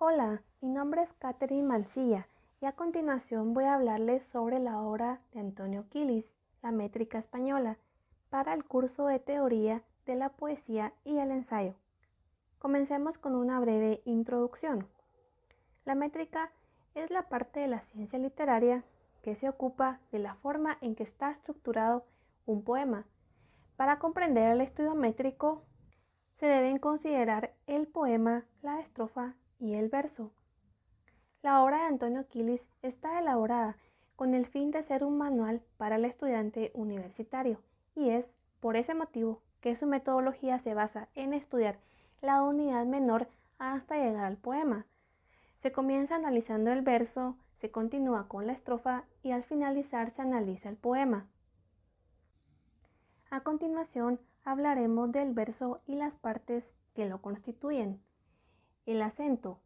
Hola, mi nombre es Catherine Mancilla y a continuación voy a hablarles sobre la obra de Antonio Quilis, La métrica española, para el curso de teoría de la poesía y el ensayo. Comencemos con una breve introducción. La métrica es la parte de la ciencia literaria que se ocupa de la forma en que está estructurado un poema. Para comprender el estudio métrico, se deben considerar el poema, la estrofa y el verso. La obra de Antonio Quilis está elaborada con el fin de ser un manual para el estudiante universitario y es por ese motivo que su metodología se basa en estudiar la unidad menor hasta llegar al poema. Se comienza analizando el verso, se continúa con la estrofa y al finalizar se analiza el poema. A continuación hablaremos del verso y las partes que lo constituyen. El acento.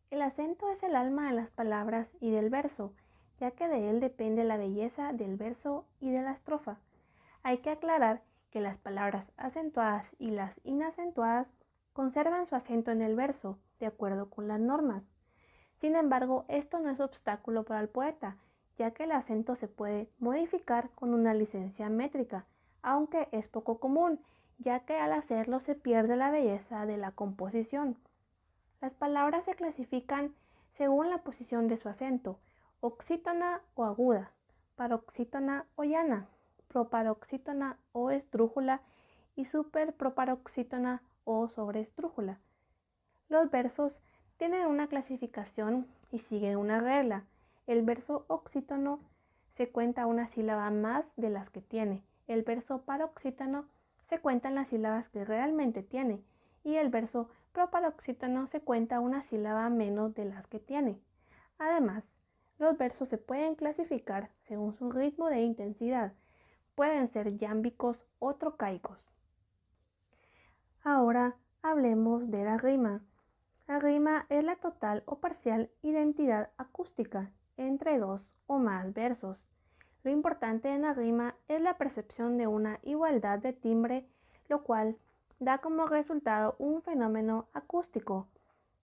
El acento es el alma de las palabras y del verso, ya que de él depende la belleza del verso y de la estrofa. Hay que aclarar que las palabras acentuadas y las inacentuadas conservan su acento en el verso, de acuerdo con las normas. Sin embargo, esto no es obstáculo para el poeta, ya que el acento se puede modificar con una licencia métrica, aunque es poco común, ya que al hacerlo se pierde la belleza de la composición. Las palabras se clasifican según la posición de su acento, oxítona o aguda, paroxítona o llana, proparoxítona o esdrújula y superproparoxítona o sobreesdrújula. Los versos tienen una clasificación y siguen una regla. El verso oxítono se cuenta una sílaba más de las que tiene. El verso paroxítono se cuentan las sílabas que realmente tiene. Y el verso proparoxítono se cuenta una sílaba menos de las que tiene. Además, los versos se pueden clasificar según su ritmo de intensidad. Pueden ser yámbicos o trocaicos. Ahora hablemos de la rima. La rima es la total o parcial identidad acústica entre dos o más versos. Lo importante en la rima es la percepción de una igualdad de timbre, lo cual da como resultado un fenómeno acústico.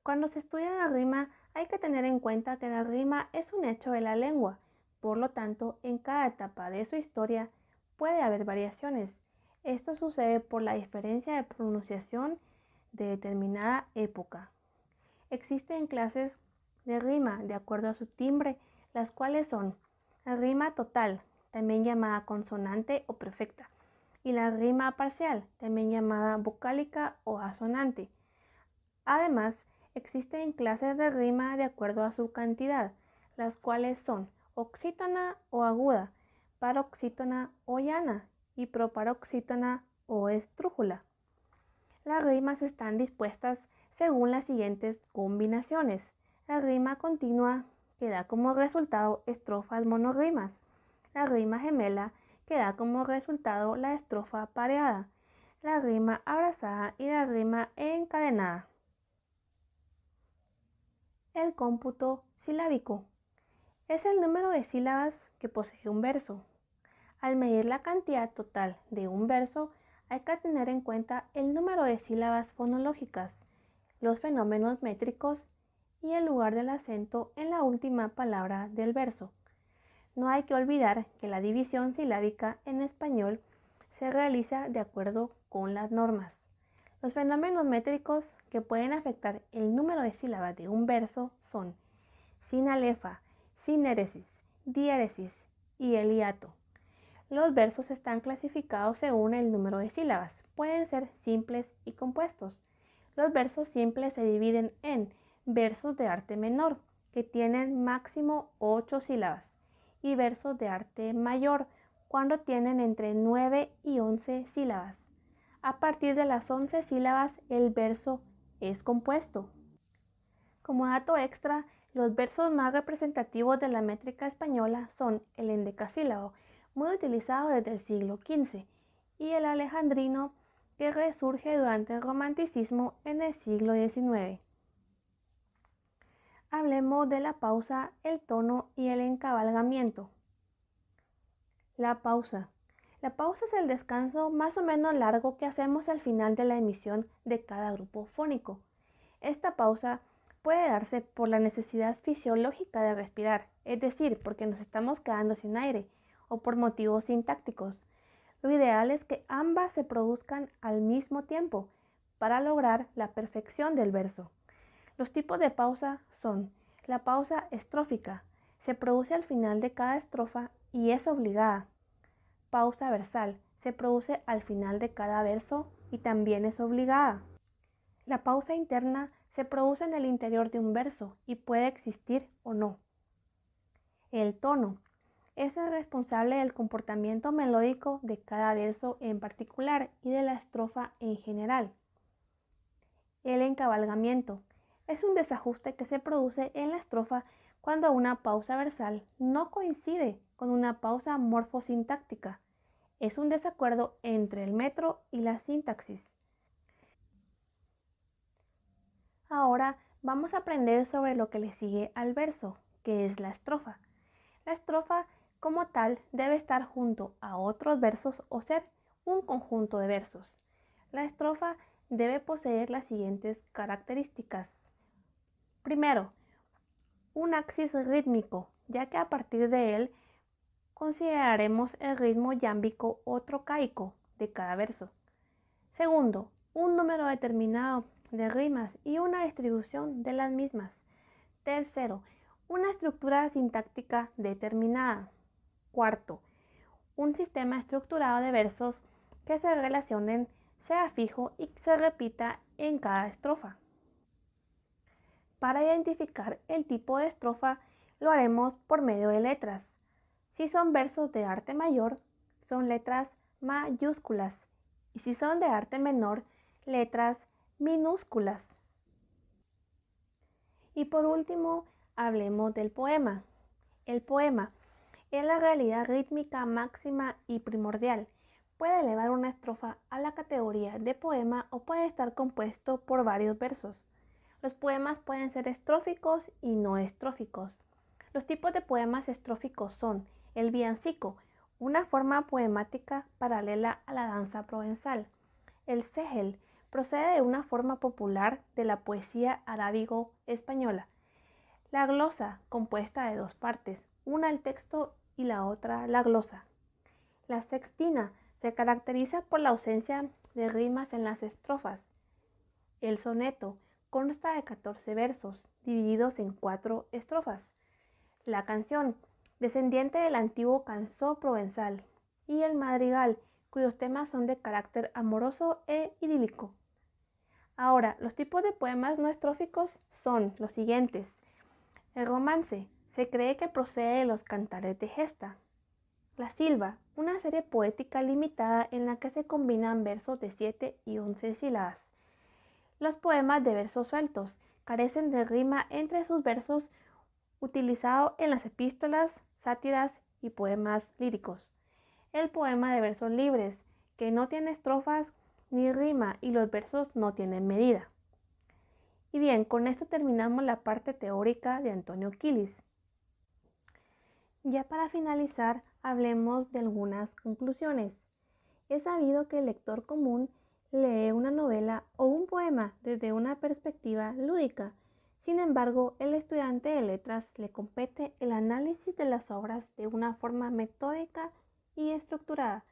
Cuando se estudia la rima hay que tener en cuenta que la rima es un hecho de la lengua, por lo tanto en cada etapa de su historia puede haber variaciones. Esto sucede por la diferencia de pronunciación de determinada época. Existen clases de rima de acuerdo a su timbre, las cuales son la rima total, también llamada consonante o perfecta, y la rima parcial, también llamada vocálica o asonante. Además, existen clases de rima de acuerdo a su cantidad, las cuales son oxítona o aguda, paroxítona o llana y proparoxítona o esdrújula. Las rimas están dispuestas según las siguientes combinaciones. La rima continua, que da como resultado estrofas monorrimas. La rima gemela, que da como resultado la estrofa pareada. La rima abrazada y la rima encadenada. El cómputo silábico es el número de sílabas que posee un verso. Al medir la cantidad total de un verso, hay que tener en cuenta el número de sílabas fonológicas, los fenómenos métricos y el lugar del acento en la última palabra del verso. No hay que olvidar que la división silábica en español se realiza de acuerdo con las normas. Los fenómenos métricos que pueden afectar el número de sílabas de un verso son sinalefa, sinéresis, diéresis y el hiato. Los versos están clasificados según el número de sílabas. Pueden ser simples y compuestos. Los versos simples se dividen en versos de arte menor, que tienen máximo 8 sílabas, y versos de arte mayor, cuando tienen entre 9 y 11 sílabas. A partir de las 11 sílabas, el verso es compuesto. Como dato extra, los versos más representativos de la métrica española son el endecasílabo, muy utilizado desde el siglo XV, y el alejandrino, que resurge durante el romanticismo en el siglo XIX. Hablemos de la pausa, el tono y el encabalgamiento. La pausa. La pausa es el descanso más o menos largo que hacemos al final de la emisión de cada grupo fónico. Esta pausa puede darse por la necesidad fisiológica de respirar, es decir, porque nos estamos quedando sin aire, o por motivos sintácticos. Lo ideal es que ambas se produzcan al mismo tiempo para lograr la perfección del verso. Los tipos de pausa son la pausa estrófica, se produce al final de cada estrofa y es obligada. Pausa versal, se produce al final de cada verso y también es obligada. La pausa interna se produce en el interior de un verso y puede existir o no. El tono es el responsable del comportamiento melódico de cada verso en particular y de la estrofa en general. El encabalgamiento es un desajuste que se produce en la estrofa cuando una pausa versal no coincide con una pausa morfosintáctica. Es un desacuerdo entre el metro y la sintaxis. Ahora vamos a aprender sobre lo que le sigue al verso, que es la estrofa. La estrofa como tal debe estar junto a otros versos o ser un conjunto de versos. La estrofa debe poseer las siguientes características. Primero, un axis rítmico, ya que a partir de él consideraremos el ritmo yámbico o trocaico de cada verso. Segundo, un número determinado de rimas y una distribución de las mismas. Tercero, una estructura sintáctica determinada. Cuarto, un sistema estructurado de versos que se relacionen, sea fijo y se repita en cada estrofa. Para identificar el tipo de estrofa lo haremos por medio de letras. Si son versos de arte mayor, son letras mayúsculas y si son de arte menor, letras minúsculas. Y por último, hablemos del poema. El poema es la realidad rítmica máxima y primordial. Puede elevar una estrofa a la categoría de poema o puede estar compuesto por varios versos. Los poemas pueden ser estróficos y no estróficos. Los tipos de poemas estróficos son el villancico, una forma poemática paralela a la danza provenzal. El segel procede de una forma popular de la poesía arábigo-española. La glosa, compuesta de dos partes, una el texto y la otra la glosa. La sextina se caracteriza por la ausencia de rimas en las estrofas. El soneto consta de 14 versos, divididos en 4 estrofas. La canción, descendiente del antiguo canzó provenzal. Y el madrigal, cuyos temas son de carácter amoroso e idílico. Ahora, los tipos de poemas no estróficos son los siguientes. El romance se cree que procede de los cantares de gesta. La silva, una serie poética limitada en la que se combinan versos de 7 y 11 sílabas. Los poemas de versos sueltos carecen de rima entre sus versos utilizado en las epístolas, sátiras y poemas líricos. El poema de versos libres, que no tiene estrofas ni rima y los versos no tienen medida. Y bien, con esto terminamos la parte teórica de Antonio Quilis. Ya para finalizar, hablemos de algunas conclusiones. Es sabido que el lector común lee una novela o un poema desde una perspectiva lúdica. Sin embargo, el estudiante de letras le compete el análisis de las obras de una forma metódica y estructurada.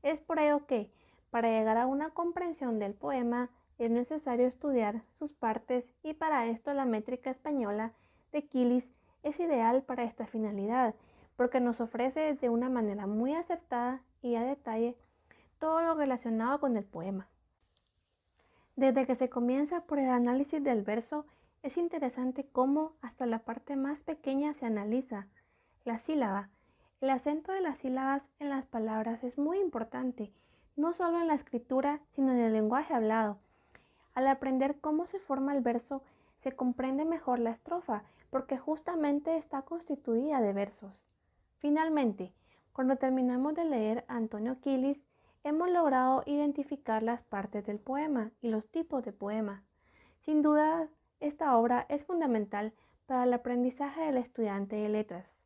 Es por ello que, para llegar a una comprensión del poema, es necesario estudiar sus partes y para esto la métrica española de Quilis es ideal para esta finalidad, porque nos ofrece de una manera muy acertada y a detalle todo lo relacionado con el poema. Desde que se comienza por el análisis del verso, es interesante cómo hasta la parte más pequeña se analiza. La sílaba. El acento de las sílabas en las palabras es muy importante, no solo en la escritura, sino en el lenguaje hablado. Al aprender cómo se forma el verso, se comprende mejor la estrofa, porque justamente está constituida de versos. Finalmente, cuando terminamos de leer a Antonio Quilis, hemos logrado identificar las partes del poema y los tipos de poema. Sin duda, esta obra es fundamental para el aprendizaje del estudiante de letras.